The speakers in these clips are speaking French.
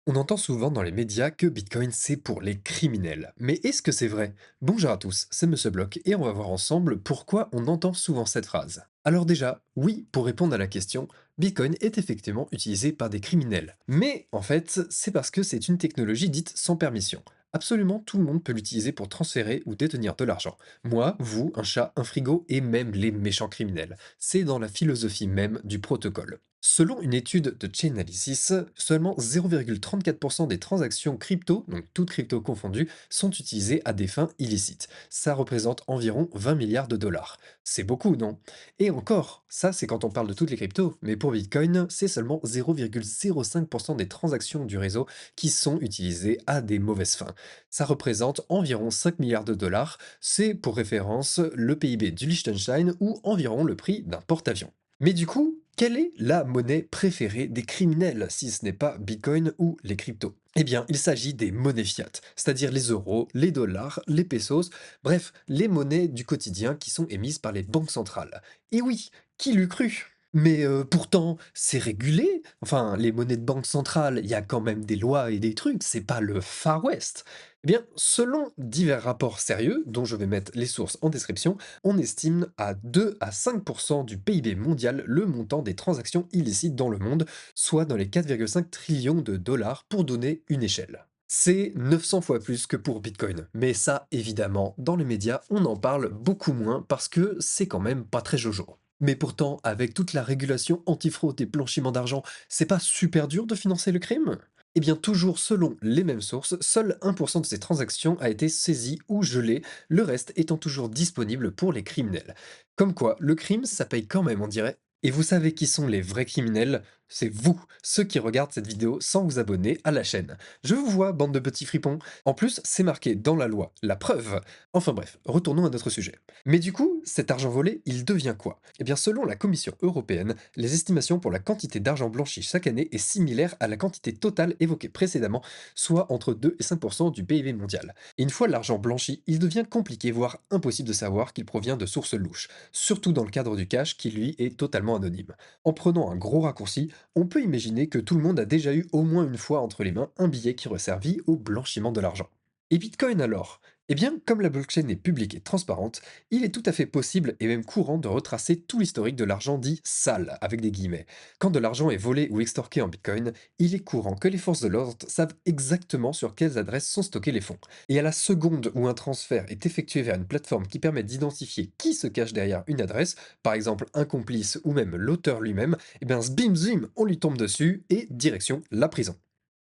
On entend souvent dans les médias que Bitcoin c'est pour les criminels. Mais est-ce que c'est vrai? Bonjour à tous, c'est Monsieur Block et on va voir ensemble pourquoi on entend souvent cette phrase. Alors déjà, oui, pour répondre à la question, Bitcoin est effectivement utilisé par des criminels. Mais en fait, c'est parce que c'est une technologie dite sans permission. Absolument tout le monde peut l'utiliser pour transférer ou détenir de l'argent. Moi, vous, un chat, un frigo et même les méchants criminels. C'est dans la philosophie même du protocole. Selon une étude de Chainalysis, seulement 0,34% des transactions crypto, donc toutes crypto confondues, sont utilisées à des fins illicites. Ça représente environ 20 milliards de dollars. C'est beaucoup, non? Et encore, ça c'est quand on parle de toutes les cryptos, mais pour Bitcoin, c'est seulement 0,05% des transactions du réseau qui sont utilisées à des mauvaises fins. Ça représente environ 5 milliards de dollars, c'est pour référence le PIB du Liechtenstein ou environ le prix d'un porte-avions. Mais du coup, quelle est la monnaie préférée des criminels si ce n'est pas Bitcoin ou les cryptos? Eh bien, il s'agit des monnaies fiat, c'est-à-dire les euros, les dollars, les pesos, bref, les monnaies du quotidien qui sont émises par les banques centrales. Et oui, qui l'eût cru? Mais pourtant, c'est régulé. Enfin, les monnaies de banque centrale, il y a quand même des lois et des trucs, c'est pas le Far West. Eh bien, selon divers rapports sérieux, dont je vais mettre les sources en description, on estime à 2 à 5% du PIB mondial le montant des transactions illicites dans le monde, soit dans les 4,5 trillions de dollars pour donner une échelle. C'est 900 fois plus que pour Bitcoin. Mais ça, évidemment, dans les médias, on en parle beaucoup moins parce que c'est quand même pas très jojo. Mais pourtant, avec toute la régulation antifraude et blanchiment d'argent, c'est pas super dur de financer le crime? Eh bien, toujours selon les mêmes sources, seul 1% de ces transactions a été saisi ou gelé, le reste étant toujours disponible pour les criminels. Comme quoi, le crime, ça paye quand même, on dirait. Et vous savez qui sont les vrais criminels? C'est vous, ceux qui regardent cette vidéo sans vous abonner à la chaîne. Je vous vois, bande de petits fripons. En plus, c'est marqué dans la loi, la preuve. Enfin bref, retournons à notre sujet. Mais du coup, cet argent volé, il devient quoi? Eh bien, selon la Commission européenne, les estimations pour la quantité d'argent blanchi chaque année est similaire à la quantité totale évoquée précédemment, soit entre 2 et 5% du PIB mondial. Et une fois l'argent blanchi, il devient compliqué, voire impossible de savoir qu'il provient de sources louches, surtout dans le cadre du cash qui lui est totalement anonyme. En prenant un gros raccourci, on peut imaginer que tout le monde a déjà eu au moins une fois entre les mains un billet qui aurait servi au blanchiment de l'argent. Et Bitcoin alors? Eh bien, comme la blockchain est publique et transparente, il est tout à fait possible et même courant de retracer tout l'historique de l'argent dit sale, avec des guillemets. Quand de l'argent est volé ou extorqué en Bitcoin, il est courant que les forces de l'ordre savent exactement sur quelles adresses sont stockés les fonds. Et à la seconde où un transfert est effectué vers une plateforme qui permet d'identifier qui se cache derrière une adresse, par exemple un complice ou même l'auteur lui-même, eh bien zbim zim, on lui tombe dessus et direction la prison.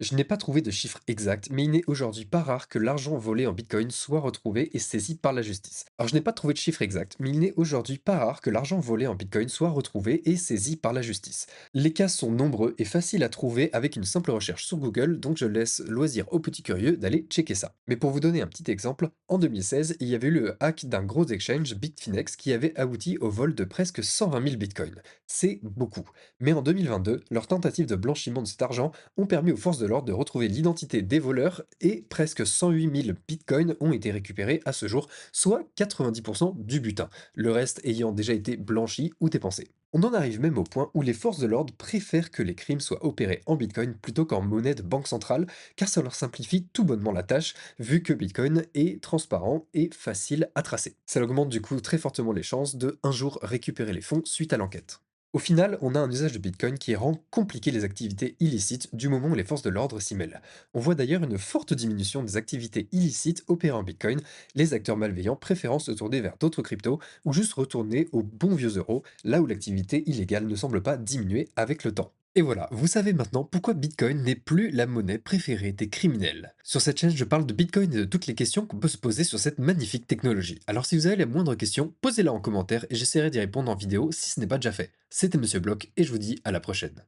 Je n'ai pas trouvé de chiffre exact, mais il n'est aujourd'hui pas rare que l'argent volé en Bitcoin soit retrouvé et saisi par la justice. Alors je n'ai pas trouvé de chiffre exact, mais il n'est aujourd'hui pas rare que l'argent volé en Bitcoin soit retrouvé et saisi par la justice. Les cas sont nombreux et faciles à trouver avec une simple recherche sur Google, donc je laisse loisir aux petits curieux d'aller checker ça. Mais pour vous donner un petit exemple, en 2016, il y avait eu le hack d'un gros exchange, Bitfinex, qui avait abouti au vol de presque 120 000 bitcoins. C'est beaucoup. Mais en 2022, leur tentative de blanchiment de cet argent ont permis aux forces de l'ordre de retrouver l'identité des voleurs et presque 108 000 bitcoins ont été récupérés à ce jour, soit 90% du butin, le reste ayant déjà été blanchi ou dépensé. On en arrive même au point où les forces de l'ordre préfèrent que les crimes soient opérés en bitcoin plutôt qu'en monnaie de banque centrale, car ça leur simplifie tout bonnement la tâche, vu que bitcoin est transparent et facile à tracer. Ça augmente du coup très fortement les chances de un jour récupérer les fonds suite à l'enquête. Au final, on a un usage de Bitcoin qui rend compliqué les activités illicites du moment où les forces de l'ordre s'y mêlent. On voit d'ailleurs une forte diminution des activités illicites opérées en Bitcoin, les acteurs malveillants préférant se tourner vers d'autres cryptos ou juste retourner aux bons vieux euros, là où l'activité illégale ne semble pas diminuer avec le temps. Et voilà, vous savez maintenant pourquoi Bitcoin n'est plus la monnaie préférée des criminels. Sur cette chaîne, je parle de Bitcoin et de toutes les questions qu'on peut se poser sur cette magnifique technologie. Alors si vous avez la moindre question, posez-la en commentaire et j'essaierai d'y répondre en vidéo si ce n'est pas déjà fait. C'était Monsieur Block et je vous dis à la prochaine.